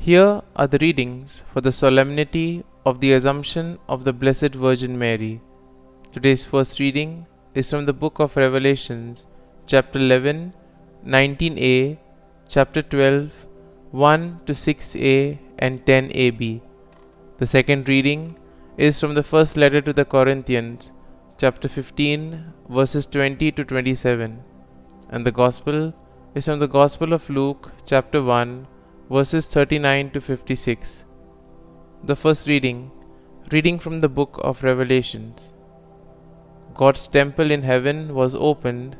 Here are the readings for the solemnity of the Assumption of the Blessed Virgin Mary. Today's first reading is from the book of Revelations, chapter 11, 19a, chapter 12, 1 to 6a and 10ab. The second reading is from the first letter to the Corinthians, chapter 15, verses 20 to 27. And the Gospel is from the Gospel of Luke, chapter 1, verses 39 to 56. The first reading from the book of Revelations. God's temple in heaven was opened,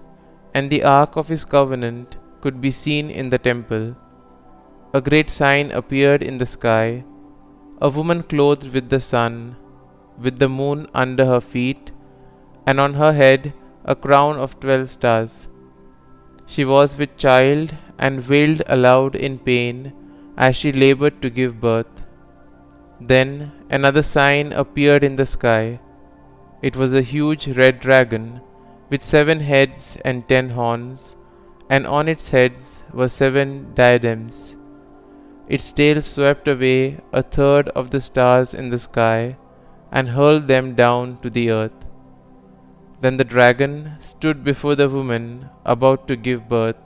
and the ark of his covenant could be seen in the temple. A great sign appeared in the sky, a woman clothed with the sun, with the moon under her feet, and on her head a crown of 12 stars. She was with child and wailed aloud in pain as she labored to give birth. Then another sign appeared in the sky. It was a huge red dragon with 7 heads and 10 horns, and on its heads were 7 diadems. Its tail swept away a third of the stars in the sky and hurled them down to the earth. Then the dragon stood before the woman about to give birth,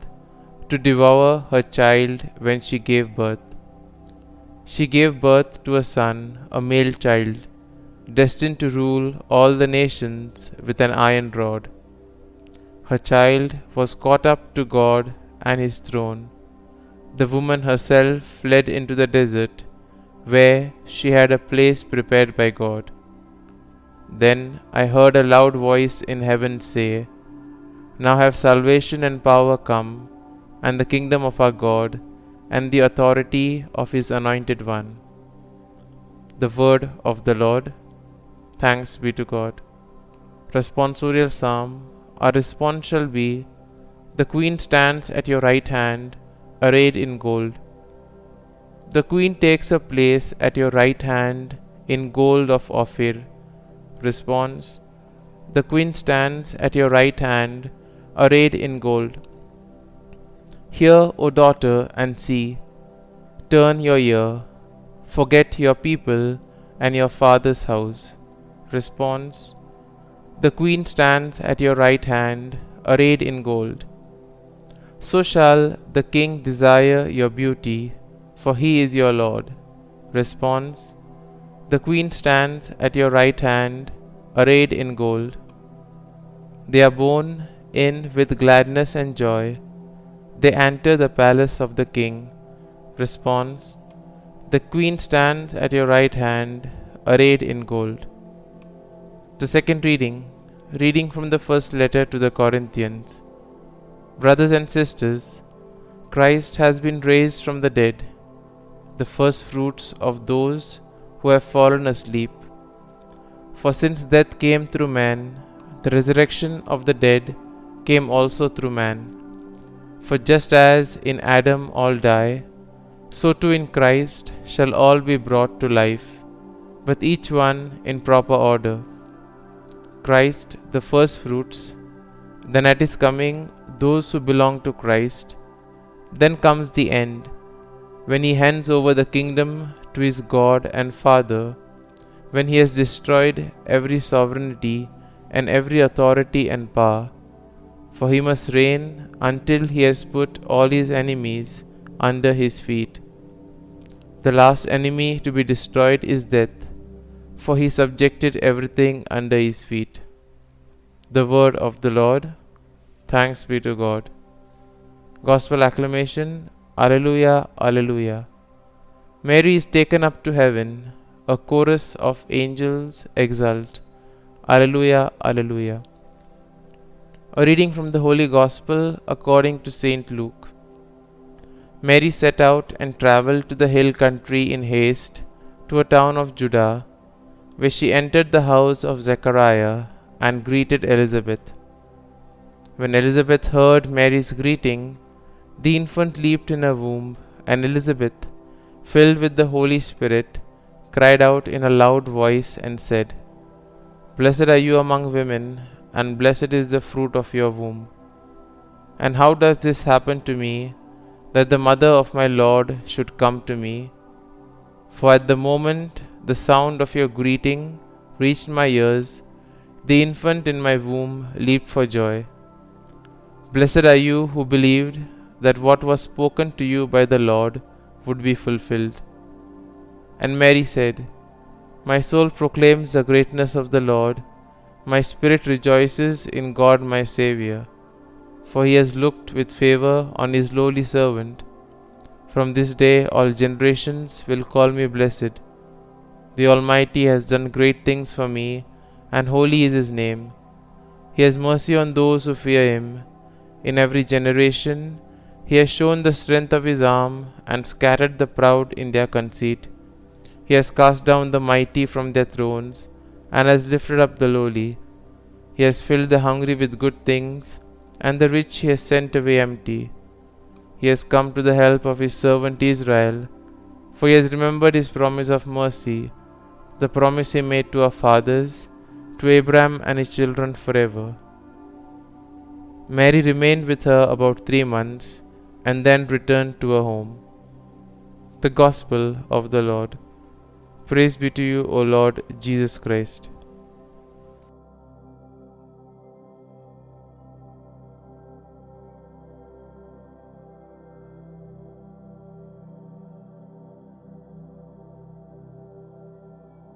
to devour her child when she gave birth. She gave birth to a son, a male child, destined to rule all the nations with an iron rod. Her child was caught up to God and his throne. The woman herself fled into the desert, where she had a place prepared by God. Then I heard a loud voice in heaven say, "Now have salvation and power come, and the kingdom of our God, and the authority of his anointed one." The word of the Lord. Thanks be to God. Responsorial Psalm. Our response shall be, "The Queen stands at your right hand, arrayed in gold." The Queen takes her place at your right hand in gold of Ophir. Response. The Queen stands at your right hand, arrayed in gold. Hear, O daughter, and see. Turn your ear. Forget your people and your father's house. Response. The Queen stands at your right hand, arrayed in gold. So shall the King desire your beauty, for he is your Lord. Response. The Queen stands at your right hand, arrayed in gold. They are borne in with gladness and joy. They enter the palace of the King. Response. The Queen stands at your right hand, arrayed in gold. The second reading from the first letter to the Corinthians. Brothers and sisters, Christ has been raised from the dead, the first fruits of those who have fallen asleep. For since death came through man, the resurrection of the dead came also through man. For just as in Adam all die, so too in Christ shall all be brought to life, but each one in proper order. Christ the first fruits, then at his coming those who belong to Christ. Then comes the end, when he hands over the kingdom to his God and Father, when he has destroyed every sovereignty and every authority and power. For he must reign until he has put all his enemies under his feet. The last enemy to be destroyed is death, for he subjected everything under his feet. The word of the Lord. Thanks be to God. Gospel acclamation. Alleluia, Alleluia. Mary is taken up to heaven. A chorus of angels exult. Alleluia, Alleluia. A reading from the Holy Gospel according to Saint Luke. Mary set out and travelled to the hill country in haste to a town of Judah, where she entered the house of Zechariah and greeted Elizabeth. When Elizabeth heard Mary's greeting, the infant leaped in her womb, and Elizabeth, filled with the Holy Spirit, cried out in a loud voice and said, "Blessed are you among women, and blessed is the fruit of your womb. And how does this happen to me, that the mother of my Lord should come to me? For at the moment the sound of your greeting reached my ears, the infant in my womb leaped for joy. Blessed are you who believed that what was spoken to you by the Lord would be fulfilled. And Mary said, My soul proclaims the greatness of the Lord. My spirit rejoices in God my Xavier, for he has looked with favor on his lowly servant. From this day all generations will call me blessed. The Almighty has done great things for me, and holy is his name. He has mercy on those who fear him. In every generation he has shown the strength of his arm, and scattered the proud in their conceit. He has cast down the mighty from their thrones, and has lifted up the lowly. He has filled the hungry with good things, and the rich he has sent away empty. He has come to the help of his servant Israel, for he has remembered his promise of mercy, the promise he made to our fathers, to Abraham and his children forever. Mary remained with her about 3 months, and then returned to her home. The Gospel of the Lord. Praise be to you, O Lord Jesus Christ.